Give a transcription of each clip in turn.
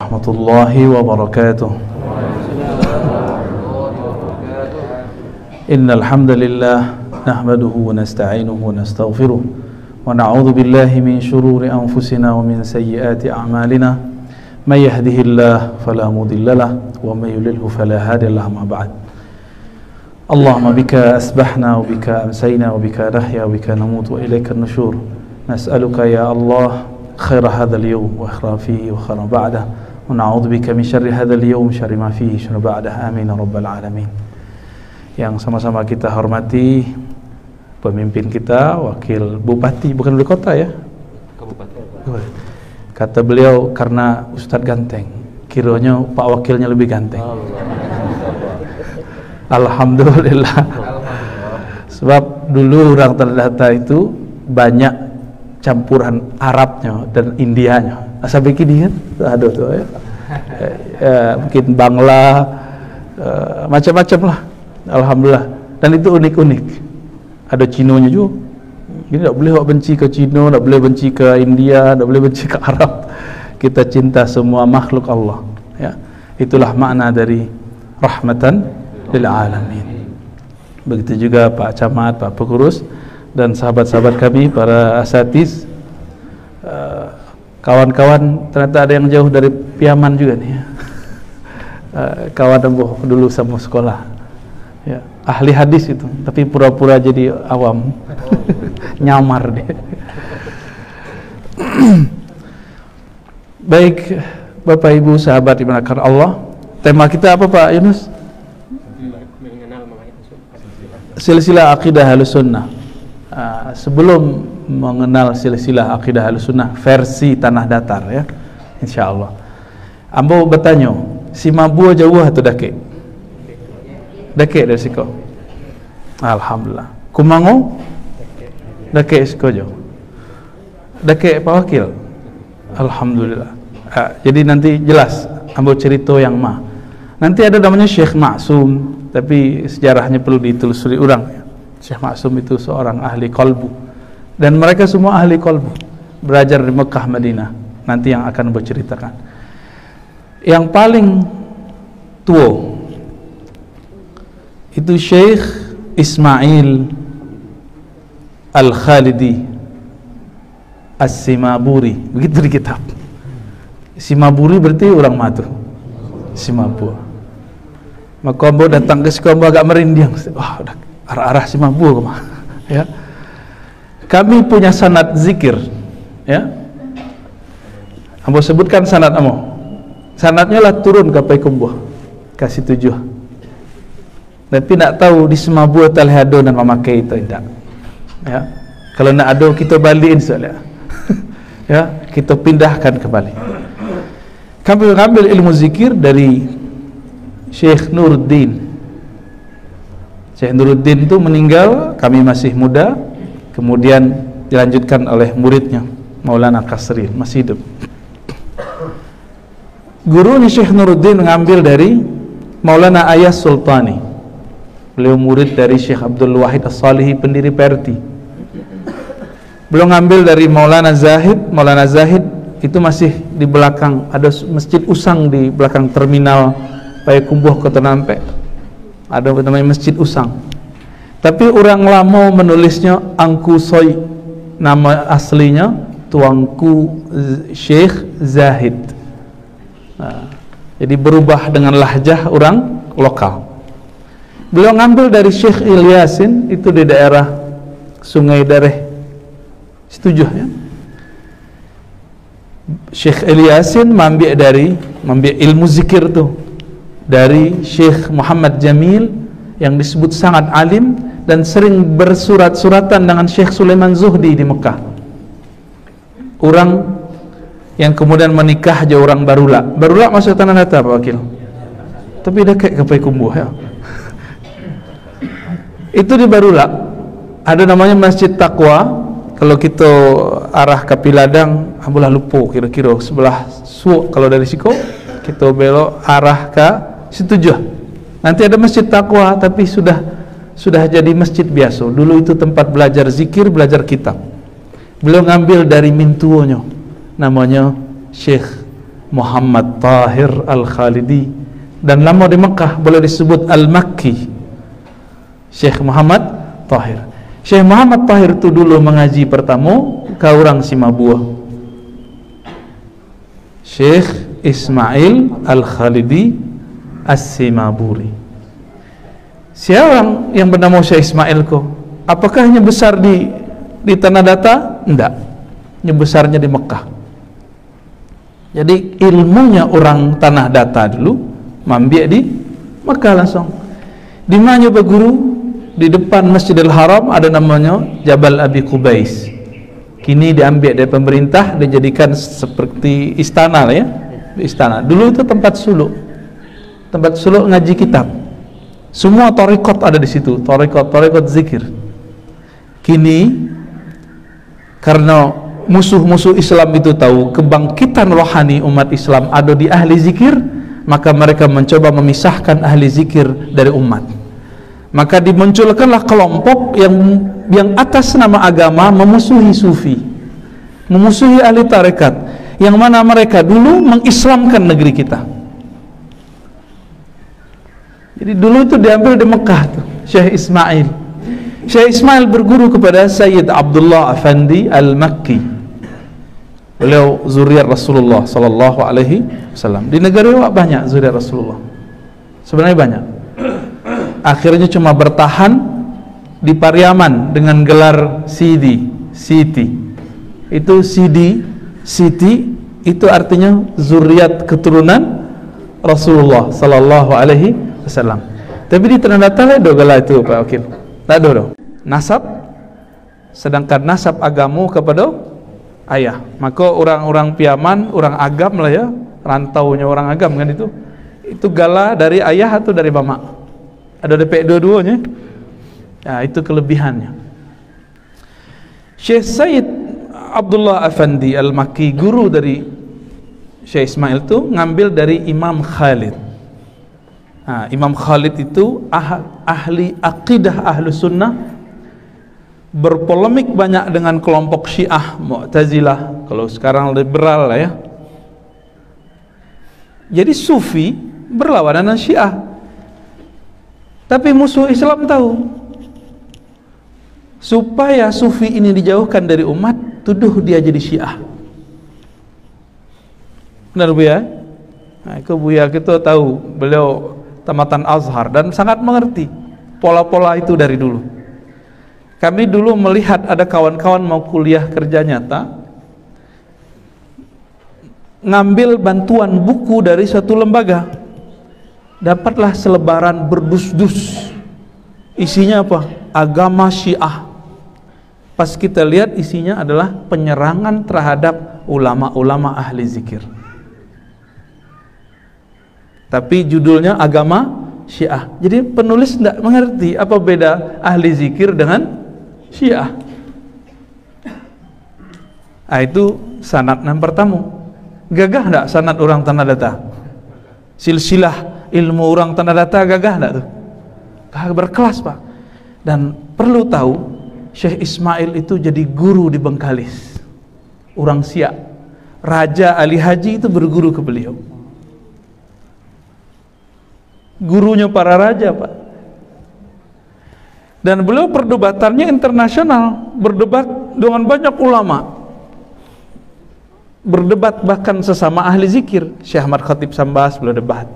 warahmatullahi wabarakatuh. Innal hamdalillah nahmaduhu wa nasta'inuhu wa nastaghfiruh wa na'udzu billahi min shururi anfusina wa min sayyiati a'malina may yahdihillahu fala mudilla lahu wa may yudlilhu fala hadiya lahu ma ba'd. Allahumma bika asbahna wa bika amsayna wa bika nahya wa bika namut wa ilaika an-nushur. Nas'aluka ya Allah خير هذا اليوم وخير فيه وخير بعده ونعوذ بك من شر هذا اليوم شر ما فيه شر بعده آمين رب العالمين. Yang sama-sama kita hormati pemimpin kita, wakil bupati, bukan wali kota ya, kabupaten. Kata beliau karena Ustadz ganteng, kiranya Pak Wakilnya lebih ganteng. Alhamdulillah. Sebab dulu orang terdata itu banyak campuran Arabnya dan Indianya. Sampai kini kan ada tuh ya. Mungkin Bangla, macam-macam lah. Alhamdulillah. Dan itu unik-unik. Ada Cinonya juga. Jadi tak boleh benci ke Cina, tak boleh benci ke India, tak boleh benci ke Arab. Kita cinta semua makhluk Allah. Ya. Itulah makna dari rahmatan lil alamin. Begitu juga Pak Camat, Pak Pengurus, dan sahabat-sahabat kami, para asatiz, kawan-kawan, ternyata ada yang jauh dari Piaman juga nih ya. Kawan embuh dulu sama sekolah ya, ahli hadis itu, tapi pura-pura jadi awam. Nyamar dia. Baik Bapak Ibu sahabat dimuliakan Allah, tema kita apa Pak Yunus? Silsilah akidah Ahlus Sunnah. Sebelum mengenal silsilah akidah Ahlussunnah versi tanah datar ya, insyaallah. Ambo bertanya, si Mabua jauh atau dake? Dake dari siko. Alhamdulillah. Kumango? Dake siko jauh. Dake Pak Wakil. Alhamdulillah. Jadi nanti jelas ambo cerita yang mah. Nanti ada namanya Syekh Maksum, tapi sejarahnya perlu ditelusuri ulang ya. Syekh Maksum itu seorang ahli kolbu, dan mereka semua ahli kolbu, belajar di Mekah, Madinah. Nanti yang akan berceritakan. Yang paling tua itu Syekh Ismail Al-Khalidi As-Simaburi, begitu di kitab. Simaburi berarti orang matu, Simabur. Maka ambo datang ke sekolah agak merinding. Wah, udah arah-arah Simabur mah ya. Kami punya sanad zikir ya. Ambo sebutkan sanad ambo. Sanadnya lah turun ke Payakumbuh, kasih 7. Tapi nak tahu di Simabur talhado dan memakai itu tidak. Ya. Kalau nak ada kita balikin soalnya. Ya, kita pindahkan kembali. Kami mengambil ilmu zikir dari Syekh Nuruddin. Syekh Nuruddin itu meninggal, kami masih muda, kemudian dilanjutkan oleh muridnya Maulana Kasril, masih hidup. Gurunya Syekh Nuruddin mengambil dari Maulana Ayas Sultani. Beliau murid dari Syekh Abdul Wahid As-Salihi, pendiri Perti. Beliau ngambil dari Maulana Zahid. Maulana Zahid itu masih di belakang, ada masjid Usang di belakang terminal Payakumbuh Kota Nampe. Ada namanya Masjid Usang. Tapi orang lama menulisnya Angku Soy. Nama aslinya Tuanku Syekh Zahid. Jadi berubah dengan lahjah orang lokal. Beliau ngambil dari Syekh Ilyasin, itu di daerah Sungai Dareh. Setuju ya? Syekh Ilyasin mengambil ilmu zikir tuh dari Syekh Muhammad Jamil yang disebut sangat alim dan sering bersurat-suratan dengan Syekh Sulaiman Zuhdi di Mekah. Orang yang kemudian menikah aja orang Barula. Barula masuk tanah datar Pak Wakil. Tapi dekat ke Payakumbuh ya. Itu di Barula ada namanya Masjid Taqwa. Kalau kita arah ke Piladang, ambulah lupa kira-kira sebelah Suuk. Kalau dari Siko kita belok arah ke Situjuh. Nanti ada Masjid Taqwa, tapi sudah jadi masjid biasa. Dulu itu tempat belajar zikir, belajar kitab. Beliau ngambil dari mintuonya, namanya Syekh Muhammad Tahir Al-Khalidi, dan lama di Mekah boleh disebut Al-Makki. Syekh Muhammad Tahir. Syekh Muhammad Tahir itu dulu mengaji pertama ke orang Simabua. Syekh Ismail Al-Khalidi As-Simaburi. Siapa yang bernama Syekh Ismail ko? Apakah hanya besar di Tanah Datar? Enggak. Hanya besarnya di Mekah. Jadi ilmunya orang Tanah Datar dulu mambiak di Mekah langsung. Di mana berguru? Di depan Masjidil Haram ada namanya Jabal Abi Qubais. Kini diambil dari pemerintah, dijadikan seperti istana lah ya. Istana. Dulu itu tempat suluk. Tempat suluk ngaji kitab. Semua tarekat ada di situ, tarekat zikir. Kini karena musuh-musuh Islam itu tahu kebangkitan rohani umat Islam ada di ahli zikir, maka mereka mencoba memisahkan ahli zikir dari umat. Maka dimunculkanlah kelompok yang atas nama agama memusuhi sufi, memusuhi ahli tarekat, yang mana mereka dulu mengislamkan negeri kita. Jadi dulu itu diambil di Mekah tuh, Syekh Ismail. Syekh Ismail berguru kepada Sayyid Abdullah Afandi Al-Makki. Beliau zuriat Rasulullah sallallahu alaihi wasallam. Di negara banyak zuriat Rasulullah. Sebenarnya banyak. Akhirnya cuma bertahan di Pariaman dengan gelar Siti. Itu Siti itu artinya zuriat keturunan Rasulullah sallallahu alaihi wasallam. Tapi di Tanah Datar ada gelar itu Pak Wakil. Tak ada. Nasab, sedangkan nasab agamu kepada ayah. Maka orang-orang Piaman, orang agam lah ya, rantaunya orang agam kan itu. Itu gala dari ayah atau dari mama? Ada DP dua-duanya. Ya, itu kelebihannya. Syekh Sayyid Abdullah Afandi Al-Makki, guru dari Syekh Ismail itu ngambil dari Imam Khalid. Nah, Imam Khalid itu ahli aqidah ahlu sunnah, berpolemik banyak dengan kelompok Syiah Mu'tazilah, kalau sekarang liberal lah ya. Jadi Sufi berlawanan dengan Syiah. Tapi musuh Islam tahu, supaya Sufi ini dijauhkan dari umat, tuduh dia jadi Syiah. Benar Bu ya? Nah, itu Buya kita tahu, beliau tamatan Azhar dan sangat mengerti pola-pola itu dari dulu. Kami dulu melihat ada kawan-kawan mau kuliah kerja nyata, ngambil bantuan buku dari suatu lembaga, dapatlah selebaran berdus-dus, isinya apa? Agama Syiah. Pas kita lihat isinya adalah penyerangan terhadap ulama-ulama ahli zikir, tapi judulnya agama Syiah. Jadi penulis tidak mengerti apa beda ahli zikir dengan Syiah. Nah, itu sanad yang pertama. Gagah tidak sanad orang Tanah Datar? Silsilah ilmu orang Tanah Datar gagah enggak tuh? Berkelas Pak. Dan perlu tahu, Syekh Ismail itu jadi guru di Bengkalis, orang Siak. Raja Ali Haji itu berguru ke beliau, gurunya para raja Pak. Dan beliau perdebatannya internasional, berdebat dengan banyak ulama, berdebat bahkan sesama ahli zikir. Syekh Ahmad Khatib Sambas beliau debat,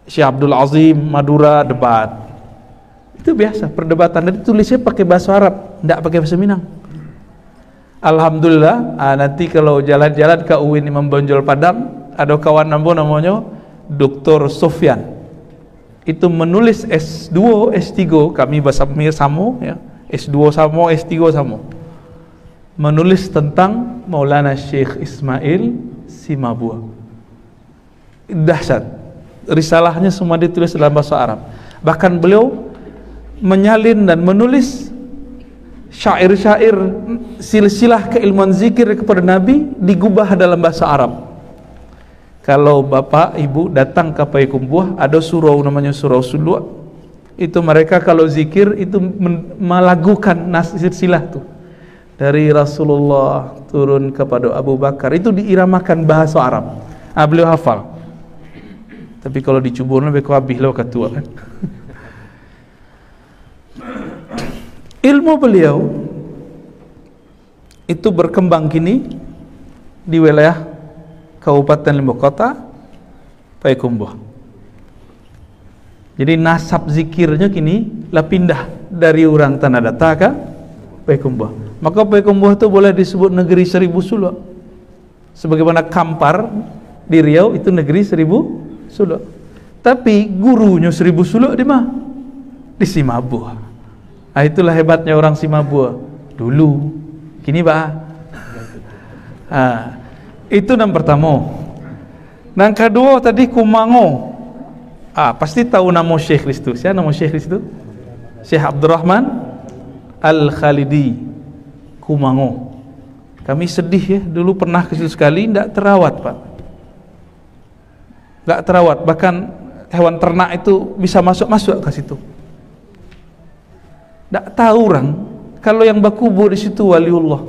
Syekh Abdul Azim Madura debat. Itu biasa perdebatan, dan tulisnya pakai bahasa Arab, tidak pakai bahasa Minang. Alhamdulillah, nanti kalau jalan-jalan ke UIN Imam Bonjol Padang, ada kawan namanya Dr. Sofyan. Itu menulis S2, S3, kami bahasa Mir samo ya, S2 samo, S3 samo. Menulis tentang Maulana Syekh Ismail Simabua. Dahsyat. Risalahnya semua ditulis dalam bahasa Arab. Bahkan beliau menyalin dan menulis syair-syair silsilah keilmuan zikir kepada Nabi, digubah dalam bahasa Arab. Kalau bapak ibu datang ke Payakumbuh, ada surau namanya Surau Sulwa. Itu mereka kalau zikir itu melagukan silsilah tuh. dari Rasulullah turun kepada Abu Bakar, itu diiramakan bahasa Arab. Beliau hafal. Tapi kalau dicubur lebih habis lo ketua kan. Ilmu beliau itu berkembang kini di wilayah Kabupaten Lombok Kota, Payakumbuh. Jadi nasab zikirnya kini lah pindah dari orang Tanah Datar ke Payakumbuh. Maka Payakumbuh itu boleh disebut negeri 1000 suluk. Sebagaimana Kampar di Riau itu negeri 1000 suluk. Tapi gurunya 1000 suluk di mana? Di Simabuah. Itulah hebatnya orang Simabuah dulu. Kini itu yang pertama. Yang kedua tadi Kumango. Pasti tahu nama Syekh itu. Siapa nama Syekh itu? Syekh Abdurrahman Al-Khalidi, Kumango. Kami sedih ya, dulu pernah ke situ sekali, tidak terawat Pak. Tidak terawat, bahkan hewan ternak itu bisa masuk ke situ. Tidak tahu orang kalau yang berkubur di situ waliullah,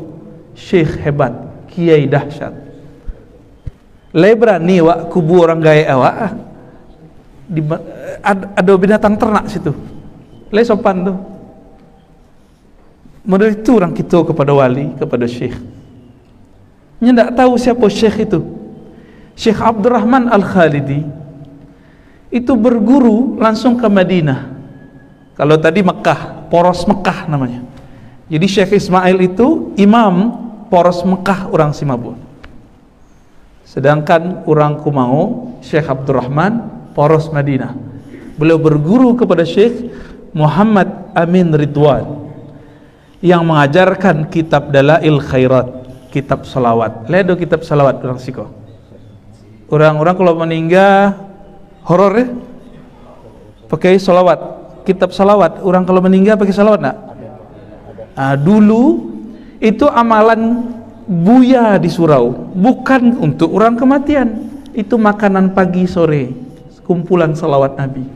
syekh hebat, kiai dahsyat. Lebrani wak kubur orang gaya awak. Ada binatang ternak situ. Le sopan tuh. Model itu orang kita kepada wali, kepada syekh. Nya tidak tahu siapa syekh itu. Syekh Abdurrahman Al-Khalidi itu berguru langsung ke Madinah. Kalau tadi Mekah, poros Mekah namanya. Jadi Syekh Ismail itu imam poros Mekah orang Simabuah. Sedangkan orang Kumango, Syekh Abdurrahman poros Madinah. Beliau berguru kepada Syekh Muhammad Amin Ridwan yang mengajarkan kitab Dalail Khairat, kitab salawat. Ledo kitab salawat orang Siko. Orang-orang kalau meninggal horor ya, pakai salawat. Kitab salawat. Orang kalau meninggal pakai salawat nak? Dulu itu amalan Buya di surau, bukan untuk orang kematian. Itu makanan pagi sore, kumpulan salawat Nabi.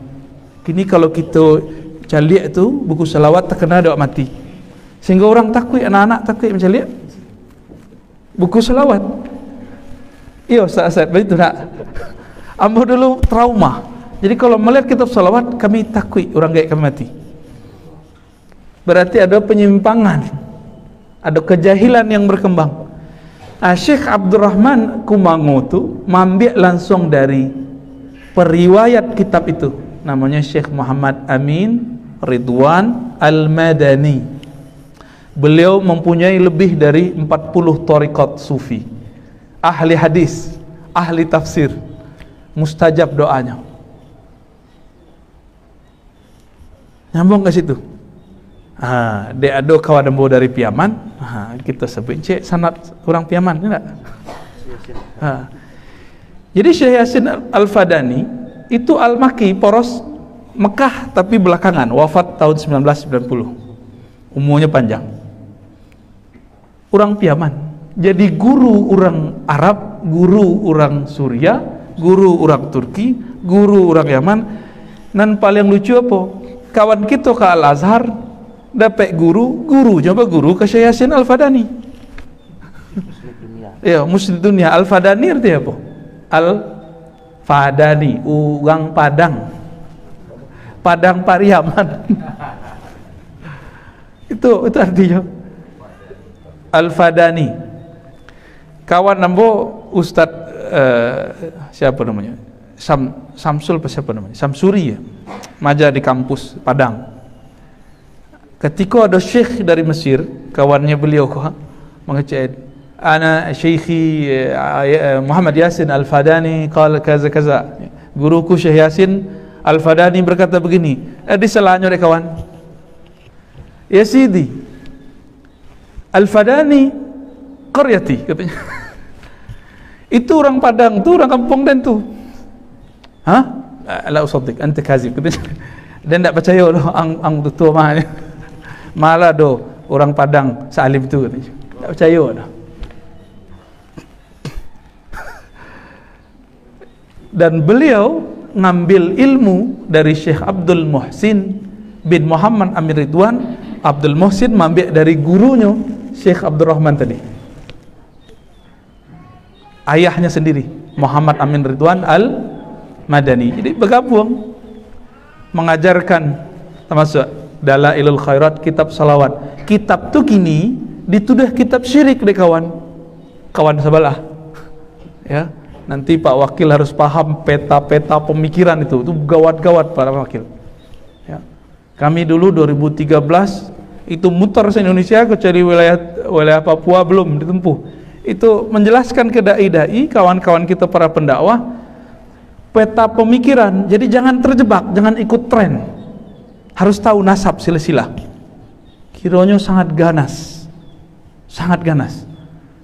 Kini kalau kita caliak itu buku salawat terkena doa mati, sehingga orang takut, anak-anak takut mencaliak buku salawat. Iya saat begitu nak. Ambo dulu trauma. Jadi kalau melihat kitab salawat kami takut orang kayak kami mati. Berarti ada penyimpangan, ada kejahilan yang berkembang. Syekh Abdurrahman Kumango itu mengambil langsung dari periwayat kitab itu, namanya Syekh Muhammad Amin Ridwan Al-Madani. Beliau mempunyai lebih dari 40 thariqat sufi, ahli hadis, ahli tafsir, mustajab doanya. Nyambung ke situ. Dia ada kawan dembo dari Piaman. Kita sebut cek sanad orang Piaman enggak? Jadi Syekh Yasin Al-Fadani itu Al-Maki, poros Mekah tapi belakangan, wafat tahun 1990. Umurnya panjang. Orang Piaman. Jadi guru orang Arab, guru orang Suria, guru orang Turki, guru orang Yaman. Dan paling lucu apa? Kawan kita ke Al-Azhar dapat guru coba guru ke Syekh Yasin Al-Fadani. Ya, Muslim dunia. Al-Fadani artinya apa? Al-Fadani, orang Padang. Padang Pariaman. itu artinya Al-Fadani. Kawan nambo Ustad siapa namanya? Samsul siapa namanya? Samsuri ya. Maja di kampus Padang. Ketika ada syekh dari Mesir, kawannya beliau mengecek, ana syekhi Muhammad Yasin Al-Fadani qala kaza kaza. Guruku Syekh Yasin Al-Fadani berkata begini. Disalahnya oleh kawan. Ya Sidi, Al-Fadani qaryati katanya. Itu orang Padang tuh, orang kampung dan tuh. La usaddiq anta kazib katanya. Dan tidak percaya loh ang tua mahal. Malah do orang Padang salim itu katanya. Tak percaya dah. Dan beliau ngambil ilmu dari Syekh Abdul Muhsin bin Muhammad Amir Ridwan. Abdul Muhsin mengambil dari gurunya Syekh Abdurrahman tadi. Ayahnya sendiri Muhammad Amin Ridwan Al-Madani. Jadi bergabung mengajarkan, termasuk Dalailul Khairat, kitab salawat. Kitab tuh kini dituduh kitab syirik deh kawan sebelah. Ya, nanti Pak Wakil harus paham peta-peta pemikiran itu gawat-gawat Pak Wakil. Ya. Kami dulu 2013 itu muter se-Indonesia, kecuali wilayah Papua belum ditempuh. Itu menjelaskan ke dai-dai, kawan-kawan kita para pendakwah, peta pemikiran. Jadi jangan terjebak, jangan ikut tren. Harus tahu nasab silsilah. Kiranya sangat ganas. Sangat ganas.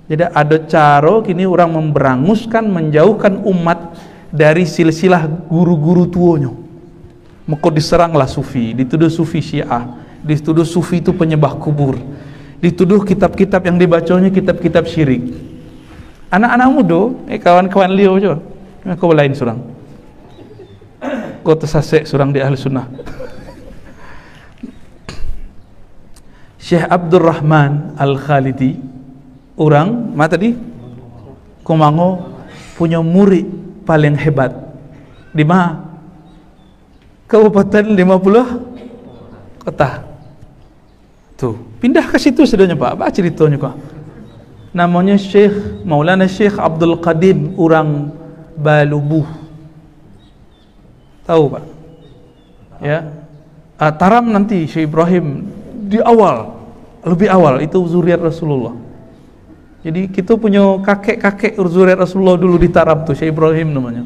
Jadi ada cara kini orang memberanguskan, menjauhkan umat dari silsilah guru-guru tuanya. Maka diseranglah sufi, dituduh sufi Syiah, dituduh sufi itu penyembah kubur, dituduh kitab-kitab yang dibacanya kitab-kitab syirik. Anak-anak muda, kawan-kawan liau je, kau lain surang, kau tersasek surang di ahli sunnah. Syekh Abdurrahman Al-Khalidi, orang mana tadi? Komango, punya murid paling hebat di mana? Kabupaten 50 kota. Tuh, pindah ke situ sedanya Pak. Apa ceritanya kok? Namanya Syekh Maulana Syekh Abdul Qadim, orang Balubuh. Tahu Pak? Ya. Taram nanti Syekh Ibrahim di awal, lebih awal itu zuriat Rasulullah. Jadi kita punya kakek-kakek zuriat Rasulullah dulu di Taram tuh, Syekh Ibrahim namanya.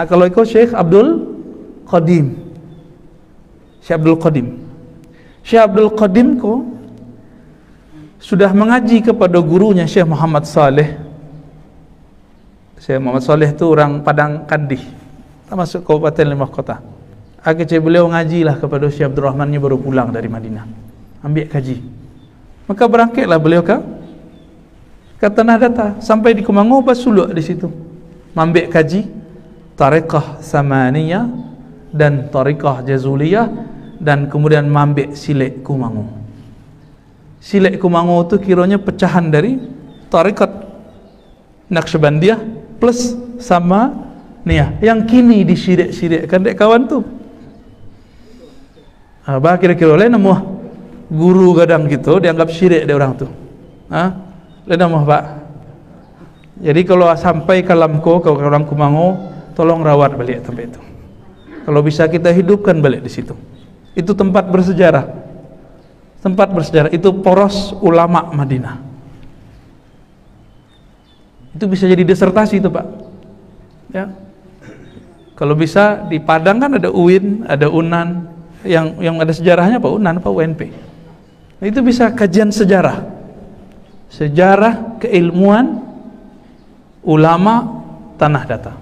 Kalau itu Syekh Abdul Qadim. Syekh Abdul Qadim. Syekh Abdul Qadim ko sudah mengaji kepada gurunya Syekh Muhammad Saleh. Syekh Muhammad Saleh itu orang Padang Kandih, termasuk Kabupaten 5 kota. Akhirnya beliau ngajilah kepada Syekh Abdurrahman, baru pulang dari Madinah, ambil kaji. Maka berangkatlah beliau ke Tanah Datar, sampai di Kumango basuluk di situ, ambil kaji Tariqah Samaniyah dan Tariqah Jazuliyah, dan kemudian mambek Silek Kumango. Silek Kumango itu kiranya pecahan dari Tariqat Naqsyabandiyah plus sama Niyah, yang kini disirik-sirikkan dek kawan tu. Bah kira-kira lain nama guru gadang gitu dianggap syirik dek orang tu. Lain nama Pak. Jadi kalau sampai kalamko ke orang Kumango, tolong rawat balik tempat itu. Kalau bisa kita hidupkan balik di situ. Itu tempat bersejarah. Tempat bersejarah itu poros ulama Madinah. Itu bisa jadi disertasi itu Pak. Ya. Kalau bisa di Padang kan ada UIN, ada UNAN, yang ada sejarahnya Pak, UNAN Pak, UNP. Nah, itu bisa kajian sejarah. Sejarah keilmuan ulama Tanah Datar.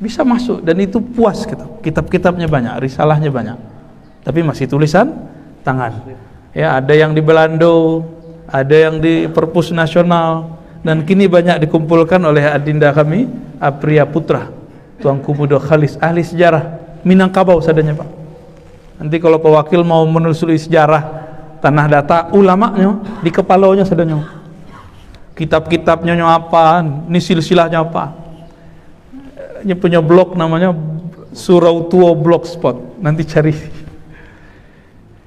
Bisa masuk, dan itu puas kita. Kitab-kitabnya banyak, risalahnya banyak. Tapi masih tulisan tangan. Ya, ada yang di Belando, ada yang di Perpus Nasional, dan kini banyak dikumpulkan oleh adinda kami, Apria Putra, Tuanku Muda Khalis, ahli sejarah Minangkabau sadanya Pak. Nanti kalau Pak Wakil mau menelusuri sejarah Tanah Datar, ulamanya di kepalanya sadanya. Kitab-kitabnya apa, ini silsilahnya apa. Ini punya blog namanya Surau Tua Blogspot, nanti cari.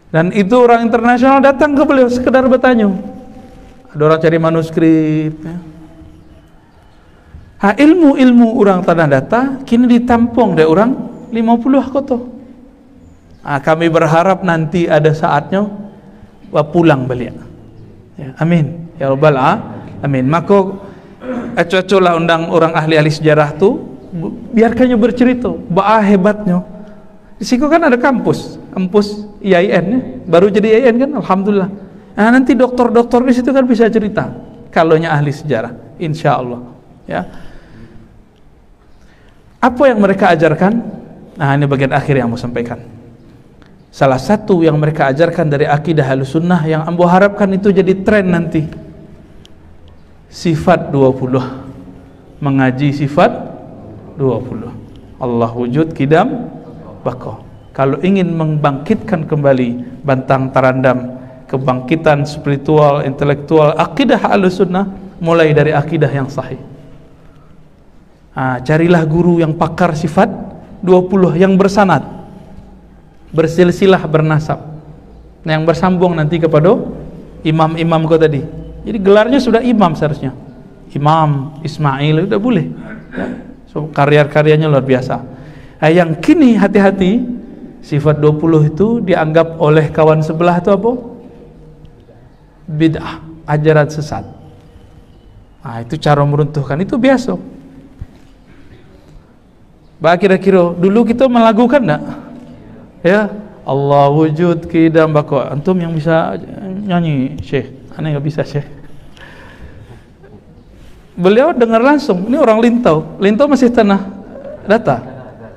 Dan itu orang internasional datang ke beliau sekedar bertanya. Ada orang cari manuskrip ya. Ilmu-ilmu orang Tanah Datar kini ditampung dari orang 50 kota. Kami berharap nanti ada saatnya pulang balik ya, amin ya rabbal alamin. Maka cocolah undang orang ahli-ahli sejarah tu, biarkannya bercerita bah hebatnya. Di situ kan ada kampus IAIN ya. Baru jadi IAIN kan, alhamdulillah. Nanti doktor-doktor di situ kan bisa cerita kalaunya ahli sejarah, insya Allah ya. Apa yang mereka ajarkan? Ini bagian akhir yang mau sampaikan. Salah satu yang mereka ajarkan dari akidah Ahlussunnah yang ambo harapkan itu jadi tren nanti, sifat 20. Mengaji sifat 20. Allah wujud, kidam, baqa. Kalau ingin membangkitkan kembali bantang tarandam kebangkitan spiritual, intelektual, akidah Ahlussunnah mulai dari akidah yang sahih. Carilah guru yang pakar sifat 20 yang bersanad, bersilsilah, bernasab, yang bersambung nanti kepada imam-imam kau tadi. Jadi gelarnya sudah imam seharusnya. Imam Ismail udah boleh ya. So, karya-karyanya luar biasa. Yang kini hati-hati, sifat 20 itu dianggap oleh kawan sebelah itu apa? Bid'ah, ajaran sesat. Itu cara meruntuhkan, itu biasa. Kira-kira dulu kita melakukan enggak? Ya, Allah wujud kidam bako. Antum yang bisa nyanyi, Syekh. Aneh enggak bisa, Syekh. Beliau dengar langsung. Ini orang Lintau. Lintau masih tanah data.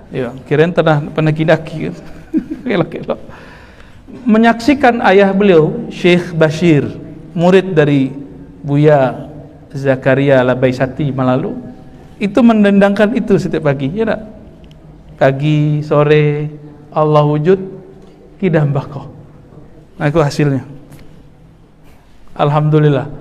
Ya, kirain tanah penaki-daki. Kelok-kelok. Menyaksikan ayah beliau, Syekh Bashir, murid dari Buya Zakaria Labaisati Malalu, itu mendendangkan itu setiap pagi, ya tak? Pagi, sore, Allah wujud kidam bako. Nah, itu hasilnya. Alhamdulillah.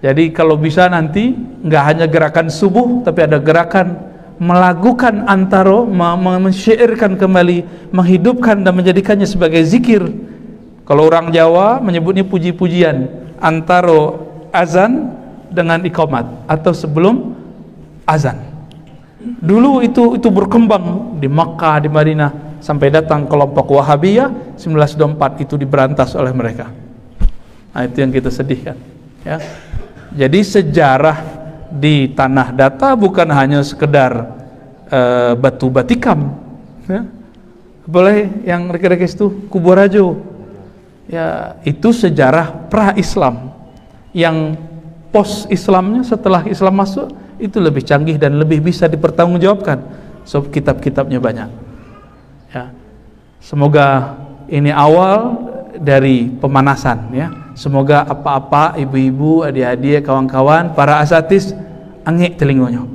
Jadi kalau bisa nanti nggak hanya gerakan subuh, tapi ada gerakan melakukan antaro, mensyairkan kembali, menghidupkan dan menjadikannya sebagai zikir. Kalau orang Jawa menyebutnya puji-pujian antaro azan dengan iqamat atau sebelum azan. Dulu itu berkembang di Makkah, di Madinah, sampai datang kelompok Wahabiyah 1924, itu diberantas oleh mereka. Nah, itu yang kita sedihkan, ya. Jadi sejarah di tanah data bukan hanya sekedar batu batikam, ya. Boleh yang rekes itu Kubur Rajo, ya, itu sejarah pra-Islam. Yang post-Islamnya, setelah Islam masuk, itu lebih canggih dan lebih bisa dipertanggungjawabkan. So, kitab-kitabnya banyak, ya. Semoga ini awal dari pemanasan, ya. Semoga apa-apa ibu-ibu, adik-adik, kawan-kawan, para asatis angik telingonya.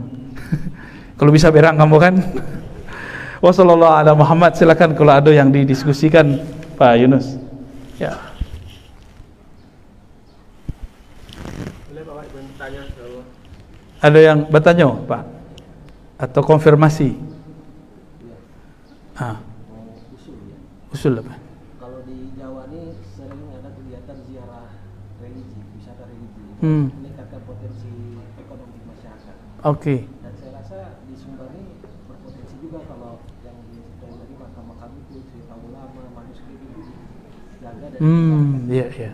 Kalau bisa berak kamu kan. Wassallallahu ala Muhammad. Silakan kalau ada yang didiskusikan Pak Yunus. Ya. Boleh Bapak bertanya? Ada yang bertanya, Pak? Atau konfirmasi? Usul apa? Meningkatkan potensi ekonomi masyarakat. Oke. Dan saya rasa di Sumbar ini berpotensi juga kalau yang disebutkan tadi makam-makam itu, cerita ulama, manuskrip itu jaga dan iya.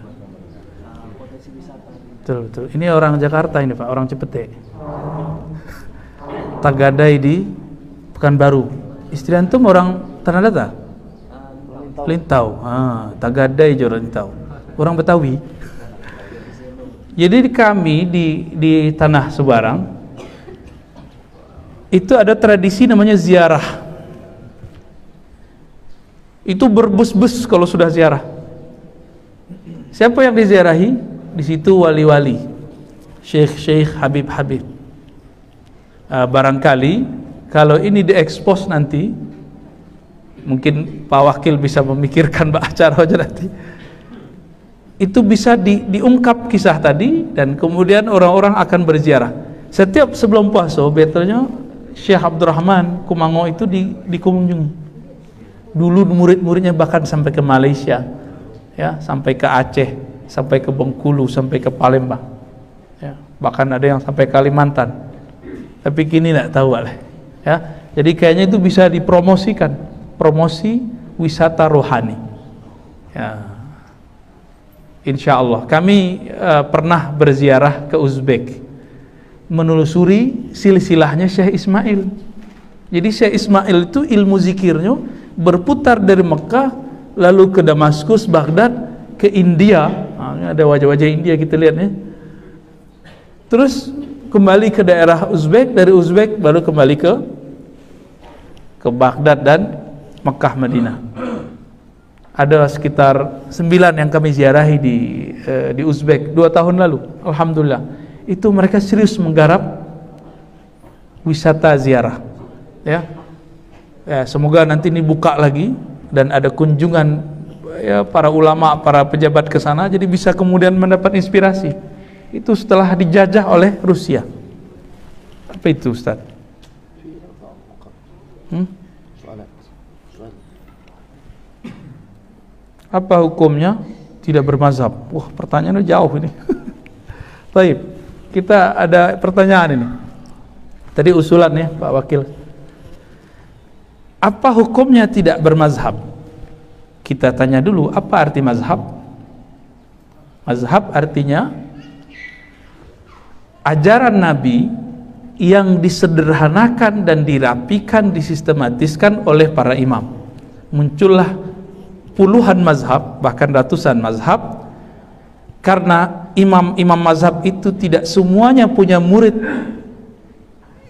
Potensi wisata. Betul. Ini orang Jakarta ini Pak, orang Cipete. Tagadai di Pekanbaru. Istri antum orang Tanah Data? Lintau. Tagadai juga Lintau. Orang Betawi. Jadi kami di Tanah Subarang itu ada tradisi namanya ziarah. Itu berbus-bus kalau sudah ziarah. Siapa yang diziarahi? Di situ wali-wali, syekh-syekh, habib-habib. Barangkali kalau ini diekspos nanti, mungkin Pak Wakil bisa memikirkan acara aja nanti. Itu bisa diungkap kisah tadi, dan kemudian orang-orang akan berziarah. Setiap sebelum puasa, betulnya Syekh Abdurrahman Kumango itu dikunjungi. Dulu murid-muridnya bahkan sampai ke Malaysia, ya, sampai ke Aceh, sampai ke Bengkulu, sampai ke Palembang, ya, bahkan ada yang sampai Kalimantan. Tapi kini tidak tahu lah, ya. Jadi kayaknya itu bisa dipromosikan, promosi wisata rohani, ya. Insya Allah. Kami pernah berziarah ke Uzbek, menelusuri silsilahnya Syekh Ismail. Jadi Syekh Ismail itu ilmu zikirnya berputar dari Mekah, lalu ke Damaskus, Baghdad, ke India. Ini ada wajah-wajah India kita lihat, ya. Terus kembali ke daerah Uzbek, dari Uzbek baru kembali ke Baghdad dan Mekah, Madinah. Ada sekitar 9 yang kami ziarahi di Uzbek 2 tahun lalu. Alhamdulillah. Itu mereka serius menggarap wisata ziarah, ya. Semoga nanti ini buka lagi dan ada kunjungan ya para ulama, para pejabat ke sana, jadi bisa kemudian mendapat inspirasi. Itu setelah dijajah oleh Rusia. Apa itu, Ustaz? Apa hukumnya tidak bermazhab? Wah, pertanyaannya jauh ini. Baik, kita ada pertanyaan ini. Tadi usulan ya, Pak Wakil. Apa hukumnya tidak bermazhab? Kita tanya dulu, apa arti mazhab? Mazhab artinya ajaran Nabi yang disederhanakan dan dirapikan, disistematiskan oleh para imam. Muncullah puluhan mazhab, bahkan ratusan mazhab, karena imam-imam mazhab itu tidak semuanya punya murid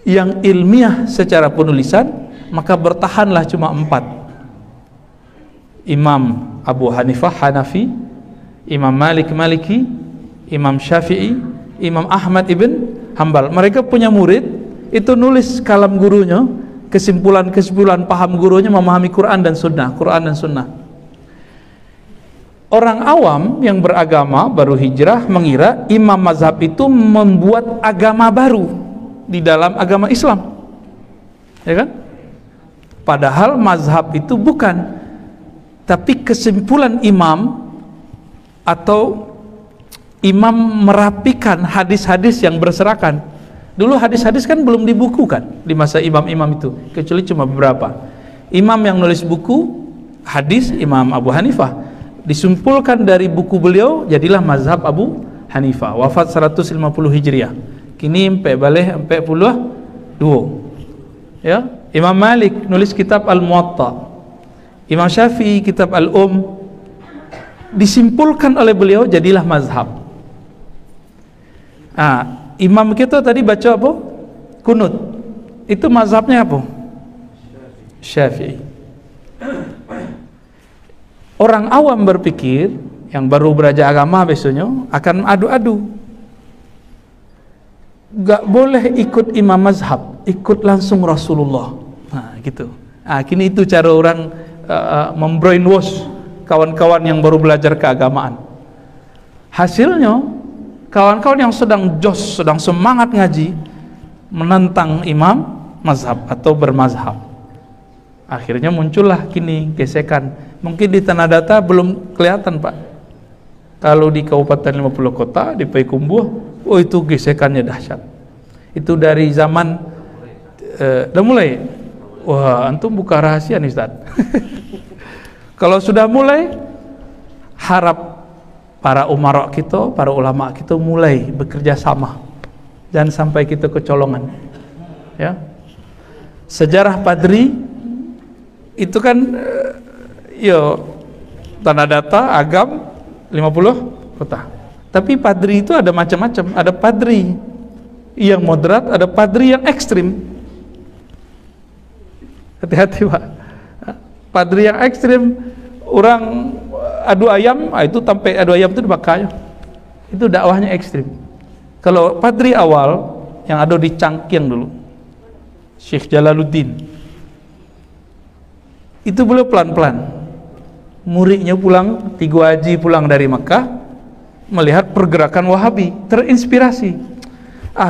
yang ilmiah secara penulisan, maka bertahanlah cuma 4. Imam Abu Hanifah Hanafi, Imam Malik Maliki, Imam Syafi'i, Imam Ahmad ibn Hambal. Mereka punya murid, itu nulis kalam gurunya, kesimpulan-kesimpulan paham gurunya memahami Quran dan Sunnah, Quran dan Sunnah. Orang awam yang beragama baru hijrah mengira imam mazhab itu membuat agama baru di dalam agama Islam, ya kan? Padahal mazhab itu bukan, tapi kesimpulan imam atau imam merapikan hadis-hadis yang berserakan. Dulu hadis-hadis kan belum dibukukan di masa imam-imam itu, kecuali cuma beberapa. Imam yang nulis buku hadis, Imam Abu Hanifah, disimpulkan dari buku beliau, jadilah mazhab Abu Hanifah. Wafat 150 Hijriah. Kini empe balik 42. Ya, Imam Malik nulis kitab Al-Muwatta. Imam Syafi'i kitab Al-Um, disimpulkan oleh beliau, jadilah mazhab. Imam kita tadi baca apa? Kunut. Itu mazhabnya apa? Syafi'i. Orang awam berpikir, yang baru belajar agama besoknya akan adu-adu. Gak boleh ikut imam mazhab, ikut langsung Rasulullah. Nah, gitu. Kini itu cara orang membrainwash kawan-kawan yang baru belajar keagamaan. Hasilnya, kawan-kawan yang sedang jos, sedang semangat ngaji, menentang imam mazhab atau bermazhab. Akhirnya muncullah kini gesekan. Mungkin di Tanah Data belum kelihatan, Pak. Kalau di Kabupaten 50 Kota, di Payakumbuh, oh itu gesekannya dahsyat. Itu dari zaman udah mulai. Wah, antum buka rahasia nih, Ustaz. Kalau sudah mulai, harap para umarok kita, para ulama kita mulai bekerja sama. Jangan sampai kita kecolongan. Ya. Sejarah Padri itu kan Tanah Data, Agam, 50 Kota. Tapi Padri itu ada macam-macam. Ada Padri yang moderat, ada Padri yang ekstrim. Hati-hati, Pak. Padri yang ekstrim, orang adu ayam, itu sampai adu ayam itu dibakar. Itu dakwahnya ekstrim. Kalau Padri awal yang ada di Cangkeng dulu, Syekh Jalaluddin, itu beliau pelan-pelan. Muridnya pulang, 3 haji pulang dari Mekah, melihat pergerakan Wahabi, terinspirasi.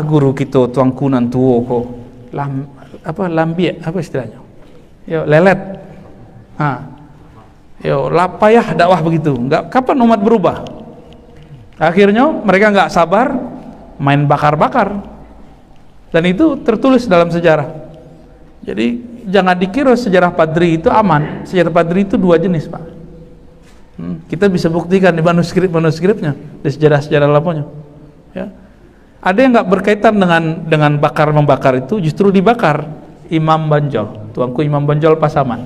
Guru kita tuang kunan tuo kok lambiak, apa istilahnya? Lelet. Lapayah dakwah begitu. Enggak, kapan umat berubah? Akhirnya mereka enggak sabar, main bakar-bakar. Dan itu tertulis dalam sejarah. Jadi jangan dikira sejarah Padri itu aman. Sejarah Padri itu 2 jenis, Pak. Kita bisa buktikan di manuskrip-manuskripnya, di sejarah-sejarah lainnya. Ya. Ada yang nggak berkaitan dengan bakar-membakar itu, justru dibakar. Imam Banjol, tuanku Imam Banjol Pasaman.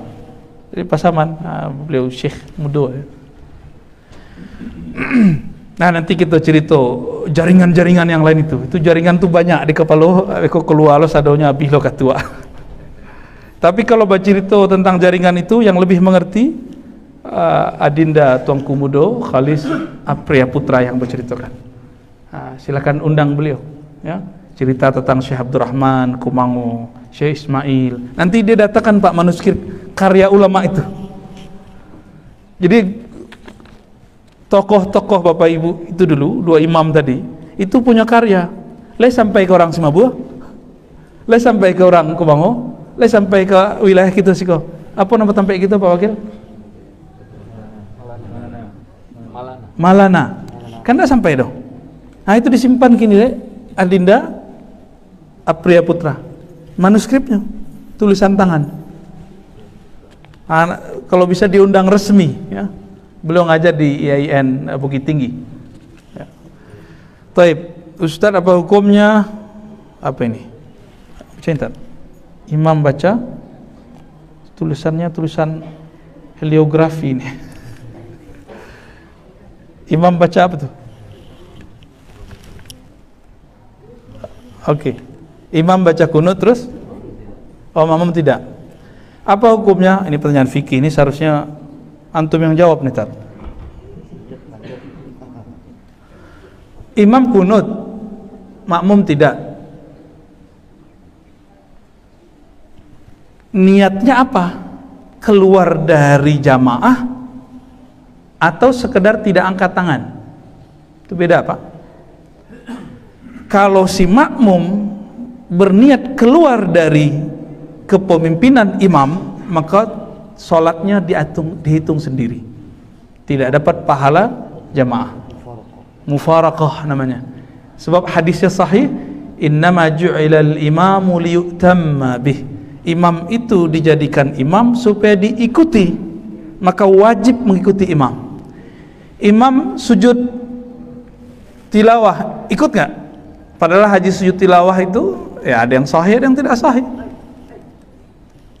Jadi Pasaman, beliau Syekh Mudo. Ya. Nah, nanti kita cerita jaringan-jaringan yang lain itu. Itu jaringan tuh banyak di kepala eko keluar lo sadonya habis lo katua. Tapi kalau bercerita tentang jaringan itu yang lebih mengerti, Adinda Tuanku Mudo Khalis Apriya Putra yang berceritakan. Silakan undang beliau, ya. Cerita tentang Syekh Abdurrahman Kumango, Syekh Ismail. Nanti dia datangkan, Pak, manuskrip karya ulama itu. Jadi tokoh-tokoh Bapak Ibu itu dulu, dua imam tadi, itu punya karya. Le sampai ke orang Simabua, le sampai ke orang Kubango, le sampai ke wilayah kita siko. Apa nama tempat kita Pak Wakil? Malana. Kan dah sampai dong. Nah itu disimpan kini le, Adinda Apriya Putra. Manuskripnya, tulisan tangan. Kalau bisa diundang resmi, ya. Beliau ngajar di IAIN Bukit Tinggi. Ya. Taib, Ustaz apa hukumnya? Apa ini? Cinta. Imam baca tulisannya tulisan heliografi ini. Imam baca apa tuh? Oke. Imam baca kunut terus? Oh, makmum tidak. Apa hukumnya? Ini pertanyaan fikih, ini seharusnya antum yang jawab nih, Tar. Imam kunut, makmum tidak. Niatnya apa? Keluar dari jamaah atau sekedar tidak angkat tangan? Itu beda, Pak. Kalau si makmum berniat keluar dari kepemimpinan imam, maka sholatnya dihitung sendiri, tidak dapat pahala jamaah. Mufaraqah namanya. Sebab hadisnya sahih, innama ju'ilal imamu liyu'tamma bih. Imam itu dijadikan imam supaya diikuti, maka wajib mengikuti imam. Imam sujud tilawah, ikut nggak? Padahal hadis sujud tilawah itu ya ada yang sahih, ada yang tidak sahih.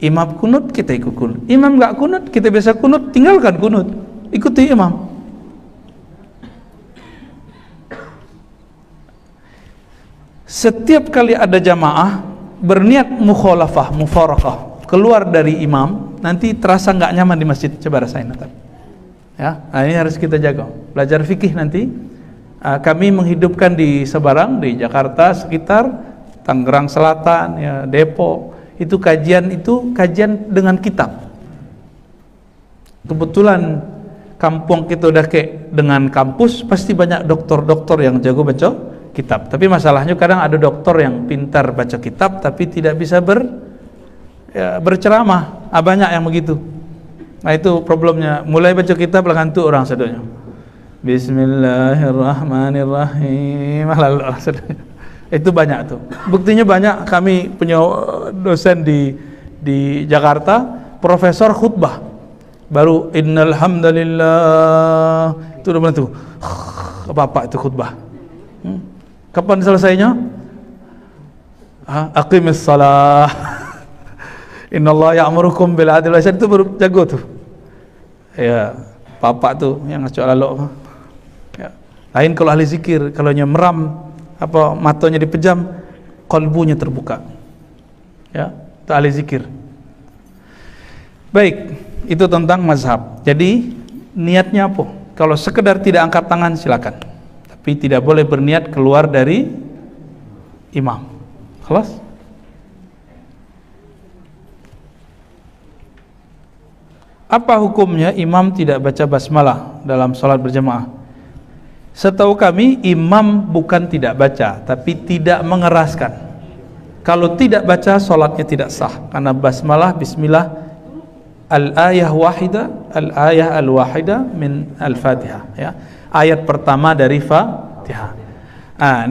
Imam kunut, kita ikut kunut. Imam nggak kunut, kita biasa kunut, tinggalkan kunut, ikuti imam. Setiap kali ada jamaah berniat mukhalafah, mufaraqah, keluar dari imam, nanti terasa nggak nyaman di masjid. Coba rasain nanti. Ya, nah ini harus kita jaga. Belajar fikih nanti. Kami menghidupkan di Sebarang, di Jakarta sekitar, Tangerang Selatan, ya, Depok. Itu kajian dengan kitab. Kebetulan kampung kita udah kayak dengan kampus, pasti banyak doktor-doktor yang jago baca kitab. Tapi masalahnya kadang ada doktor yang pintar baca kitab tapi tidak bisa berceramah. Banyak yang begitu. Nah itu problemnya. Mulai baca kitab lah ngantuk orang sadonya. Bismillahirrahmanirrahim. Lalu orang sadonya. Itu banyak tuh. Buktinya banyak. Kami punya dosen di Jakarta, profesor khutbah. Baru innal hamdalillah. Itu udah tuh. Apa itu khutbah? Kapan selesainya? Aqimis shalah. Innallaha ya'murukum bil adli wal ihsan. Itu baru jago tuh. Ya, bapak tuh yang ngacok lalok. Ya. Lain kalau ahli zikir, kalau meram apa matanya dipejam, kalbunya terbuka. Ya, itu ahli zikir. Baik, itu tentang mazhab. Jadi niatnya apa? Kalau sekedar tidak angkat tangan silakan. Tapi tidak boleh berniat keluar dari imam. Kelas? Apa hukumnya imam tidak baca basmalah dalam sholat berjamaah? Setahu kami imam bukan tidak baca, tapi tidak mengeraskan. Kalau tidak baca sholatnya tidak sah, karena basmalah bismillah al-ayah al-wahida min al-fatihah, ya. Ayat pertama dari Fatihah.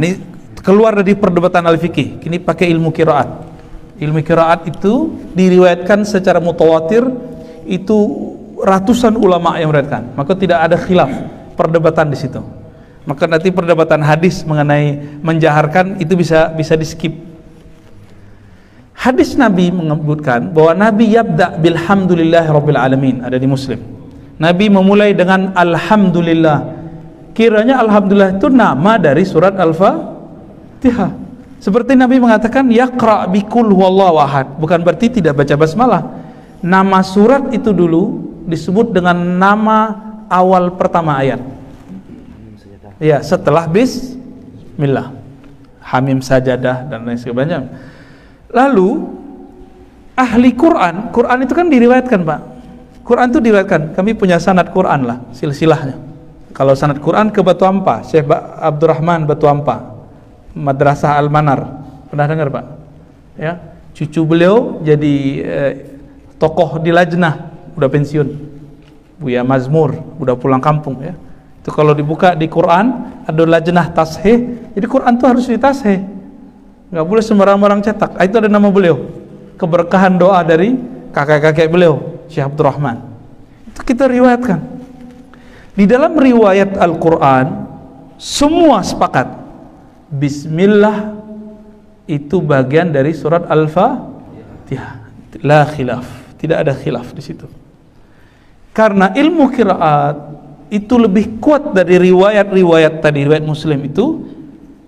Ini keluar dari perdebatan al-fiqih. Kini pakai ilmu qiraat. Ilmu qiraat itu diriwayatkan secara mutawatir, itu ratusan ulama yang meriwayatkan. Maka tidak ada khilaf, perdebatan di situ. Maka nanti perdebatan hadis mengenai menjaharkan itu bisa di-skip. Hadis Nabi menyebutkan bahwa Nabi yabda bilhamdulillahirabbil alamin, ada di Muslim. Nabi memulai dengan alhamdulillah. Kiranya alhamdulillah itu nama dari surat Al-Fatihah. Seperti Nabi mengatakan yaqra bikul huwallahu ahad, bukan berarti tidak baca basmalah. Nama surat itu dulu disebut dengan nama awal pertama ayat. Ya, setelah bismillah. Hamim sajadah dan lain sebagainya. Lalu ahli Quran itu kan diriwayatkan, Pak. Quran itu diriwayatkan. Kami punya sanad Quran lah, silsilahnya. Kalau sanad Quran ke Batu Ampa, Syekh Abdurrahman Batu Ampa, Madrasah Al-Manar. Pernah dengar, Pak? Ya, cucu beliau jadi tokoh di lajnah, udah pensiun. Buya Mazmur, udah pulang kampung ya. Itu kalau dibuka di Quran ada lajnah tasheh. Jadi Quran itu harus ditasheh. Enggak boleh sembarang-barang cetak. Itu ada nama beliau. Keberkahan doa dari kakek-kakek beliau, Syekh Abdurrahman. Itu kita riwayatkan. Di dalam riwayat Al-Quran semua sepakat Bismillah itu bagian dari surat Al-Fatihah. La khilaf, tidak ada khilaf di situ. Karena ilmu qiraat itu lebih kuat dari riwayat-riwayat tadi, riwayat Muslim itu.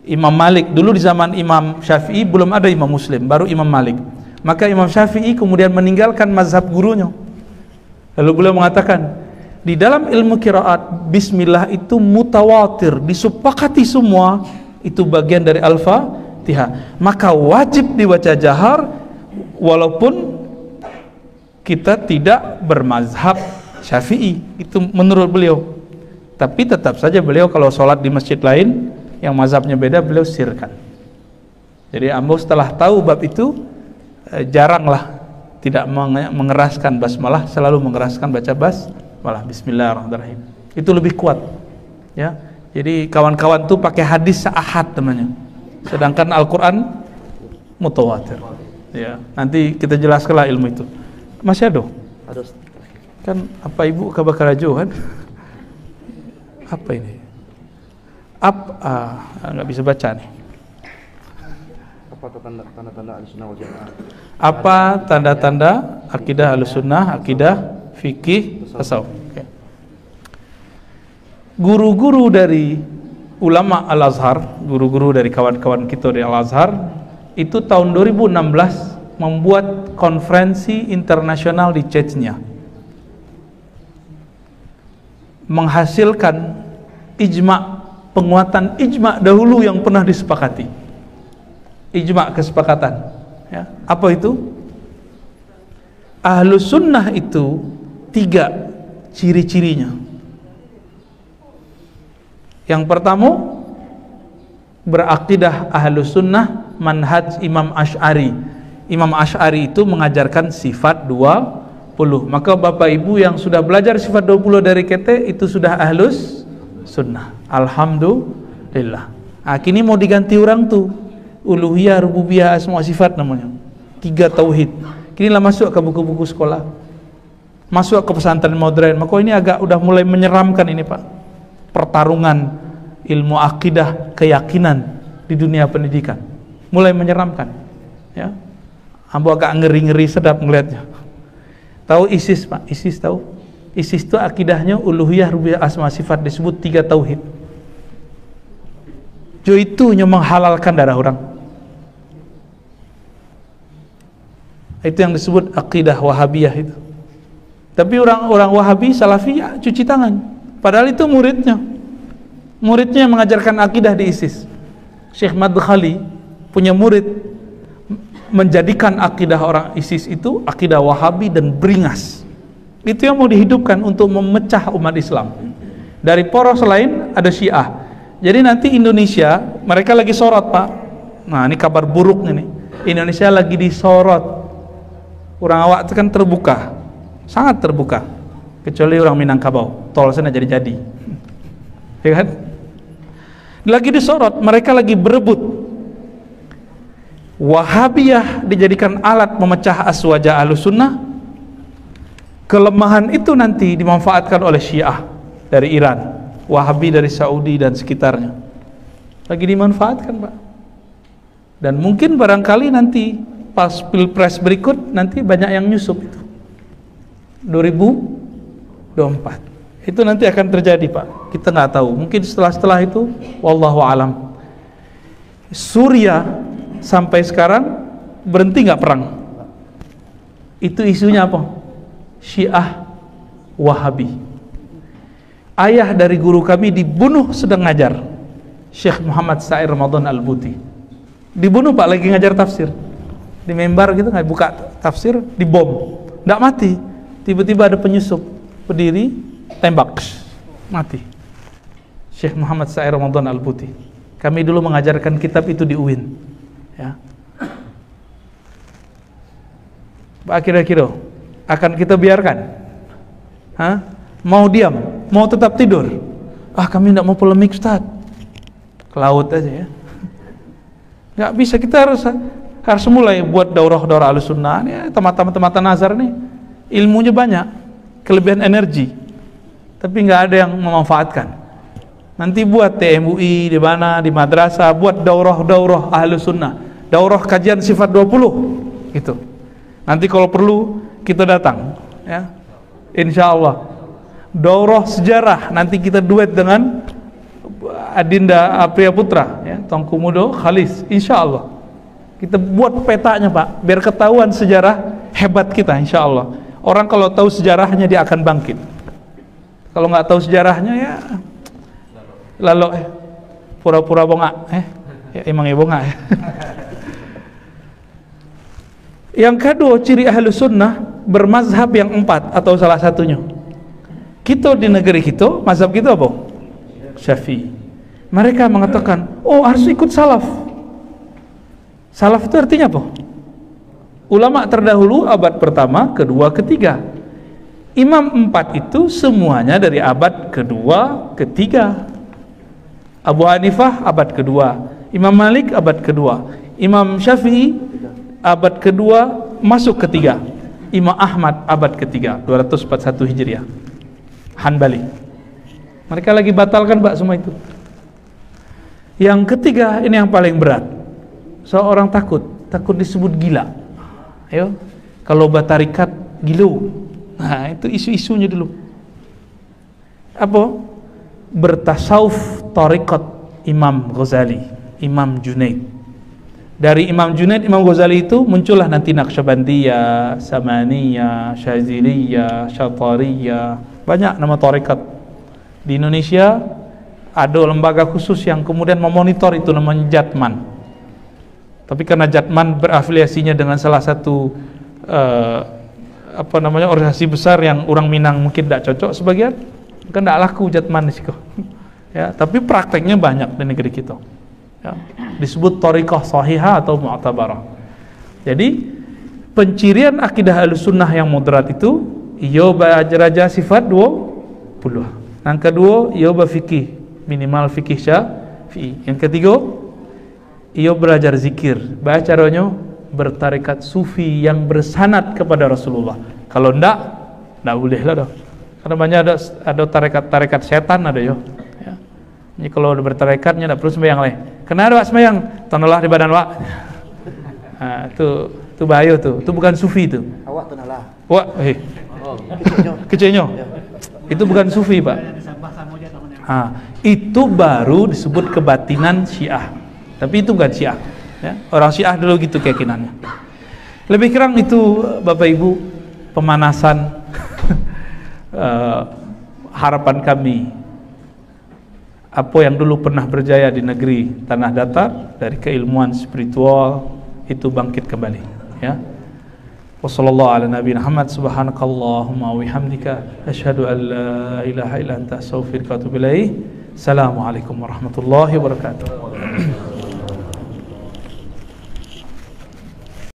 Imam Malik dulu di zaman Imam Syafi'i belum ada Imam Muslim, baru Imam Malik. Maka Imam Syafi'i kemudian meninggalkan mazhab gurunya. Lalu beliau mengatakan, di dalam ilmu qiraat bismillah itu mutawatir, disepakati semua itu bagian dari Al-Fatihah. Maka wajib dibaca jahar walaupun kita tidak bermazhab Syafi'i, itu menurut beliau. Tapi tetap saja beliau kalau sholat di masjid lain yang mazhabnya beda, beliau sirkan. Jadi ambo setelah tahu bab itu jaranglah tidak mengeraskan basmalah, selalu mengeraskan baca basmalah, bismillahirrahmanirrahim. Itu lebih kuat ya. Jadi kawan-kawan tuh pakai hadis ahad namanya, sedangkan Al-Quran mutawatir ya. Nanti kita jelaskanlah ilmu itu. Masih ada kan apa ibu kabar karajo kan? Apa ini? Nggak bisa baca nih. Apa tanda-tanda Ahlussunnah wal Jamaah? Apa tanda-tanda akidah Ahlussunnah, akidah fikih, tasawuf? Okay. Guru-guru dari ulama Al-Azhar, guru-guru dari kawan-kawan kita di Al-Azhar, itu tahun 2016 membuat konferensi internasional di Chechnya, menghasilkan ijma', penguatan ijma' dahulu yang pernah disepakati. Ijma' kesepakatan ya. Apa itu? Ahlus sunnah itu 3 ciri-cirinya. Yang pertama, berakidah ahlus sunnah manhaj Imam Asy'ari. Imam Asy'ari itu mengajarkan sifat 20. Maka bapak ibu yang sudah belajar sifat 20 dari kita itu sudah ahlus sunnah. Alhamdulillah. Kini mau diganti orang tuh, uluhiyah, rububiyah, asma sifat namanya. 3 tauhid. Kini lah masuk ke buku-buku sekolah, masuk ke pesantren modern. Maka ini agak udah mulai menyeramkan ini Pak. Pertarungan ilmu akidah, keyakinan di dunia pendidikan mulai menyeramkan ya. Ambo agak ngeri-ngeri sedap ngelihatnya. Tahu ISIS Pak? ISIS tahu? ISIS itu akidahnya uluhiyah, rububiyah, asma sifat, disebut 3 tauhid. Jo itu yang menghalalkan darah orang. Itu yang disebut akidah Wahabiyah itu. Tapi orang-orang Wahabi, Salafi ya, cuci tangan. Padahal itu muridnya yang mengajarkan akidah di ISIS. Syekh Madkhali punya murid menjadikan akidah orang ISIS itu akidah Wahabi dan beringas. Itu yang mau dihidupkan untuk memecah umat Islam. Dari poros lain ada Syiah. Jadi nanti Indonesia, mereka lagi sorot Pak. Nah ini kabar buruknya nih, Indonesia lagi disorot. Orang awak itu kan terbuka, sangat terbuka, kecuali orang Minangkabau, tol sana jadi-jadi ya kan? Lagi disorot, mereka lagi berebut. Wahabiyah dijadikan alat memecah aswaja Ahlussunnah. Kelemahan itu nanti dimanfaatkan oleh Syiah dari Iran, Wahabi dari Saudi dan sekitarnya. Lagi dimanfaatkan Pak. Dan mungkin barangkali nanti pas pilpres berikut nanti banyak yang nyusup itu 2024 itu nanti akan terjadi Pak, kita nggak tahu, mungkin setelah itu wallahu alam. Suriah sampai sekarang berhenti nggak perang, itu isunya apa? Syiah Wahabi. Ayah dari guru kami dibunuh sedang ngajar, Syekh Muhammad Sa'ir Ramadan Al-Buti dibunuh Pak, lagi ngajar tafsir di mimbar gitu, nggak buka tafsir, dibom, nggak mati. Tiba-tiba ada penyusup berdiri, tembak, mati. Syekh Muhammad Sa'i Ramadan Al-Buti. Kami dulu mengajarkan kitab itu di UIN. Ya. Pak kira-kira akan kita biarkan? Hah? Mau diam? Mau tetap tidur? Kami tidak mau polemik, Ustaz. Ke laut aja ya. Nggak bisa, kita harus mulai buat daurah-daurah Ahlussunnah ya, teman-teman nazar nih. Ilmunya banyak, kelebihan energi. Tapi nggak ada yang memanfaatkan. Nanti buat TMUI di mana, di madrasah, buat daurah-daurah Ahlussunnah, daurah kajian sifat 20 gitu. Nanti kalau perlu kita datang ya. Insyaallah. Daurah sejarah nanti kita duet dengan Adinda Apriya Putra ya, Tongku Mudo Khalis, insyaallah. Kita buat petanya, Pak, biar ketahuan sejarah hebat kita, insyaallah. Orang kalau tahu sejarahnya dia akan bangkit. Kalau nggak tahu sejarahnya ya lalu pura-pura bongak ya, emang ya bongak ya. Yang kedua, ciri Ahlus Sunnah bermazhab yang 4 atau salah satunya. Kita di negeri kita, mazhab kita apa? Syafi'i. Mereka mengatakan, harus ikut salaf. Salaf itu artinya apa? Ulama terdahulu abad pertama, kedua, ketiga. Imam 4 itu semuanya dari abad kedua, ketiga. Abu Hanifah abad kedua, Imam Malik abad kedua, Imam Syafi'i abad kedua masuk ketiga, Imam Ahmad abad ketiga 241 Hijriah, Hanbali. Mereka lagi batalkan, Pak, semua itu. Yang ketiga ini yang paling berat. Seorang takut disebut gila. Ayo, kalau batarikat gilu. Nah, itu isu-isunya dulu. Apa? Bertasawuf tariqat Imam Ghazali, Imam Junaid. Dari Imam Junaid, Imam Ghazali itu muncullah nanti Naqsyabandiyah, Samaniyah, Syaziliyah, Syatariyah, banyak nama tariqat. Di Indonesia ada lembaga khusus yang kemudian memonitor itu, namanya Jatman. Tapi karena Jatman berafiliasinya dengan salah satu organisasi besar yang orang Minang mungkin tidak cocok sebagian, kan tidak laku Jatman di situ. Ya, tapi prakteknya banyak di negeri kita. Ya, disebut thariqah sahihah atau mu'tabarah. Jadi pencirian akidah Ahlussunnah yang moderat itu iyo belajar sifat 20. Yang kedua, iyo berfikih, minimal fikih Syafi'i. Yang ketiga, iyo belajar zikir, caranya bertarekat sufi yang bersanad kepada Rasulullah. Kalau enggak boleh lah dah. Karena banyak ada tarekat setan ada yo. Ya. Jadi kalau udah bertarekatnya tidak perlu sembahyang leh. Kenapa sembahyang? Tanalah di badan wak. Nah, itu bahaya tuh. Itu bukan sufi itu. Awak tanalah. Wak, kecilnya. Itu bukan sufi, Pak. Itu baru disebut kebatinan Syiah. Tapi itu bukan Syiah. Ya. Orang Syiah dulu gitu keyakinannya. Lebih kurang itu, Bapak Ibu, pemanasan harapan kami. Apa yang dulu pernah berjaya di negeri tanah datar dari keilmuan spiritual itu bangkit kembali, ya. Wassallallahu ala nabiyina Muhammad, subhanakallahumma wa bihamdika asyhadu an la ilaha illa anta astaghfiruka wa atubu ilaik. Assalamualaikum warahmatullahi wabarakatuh.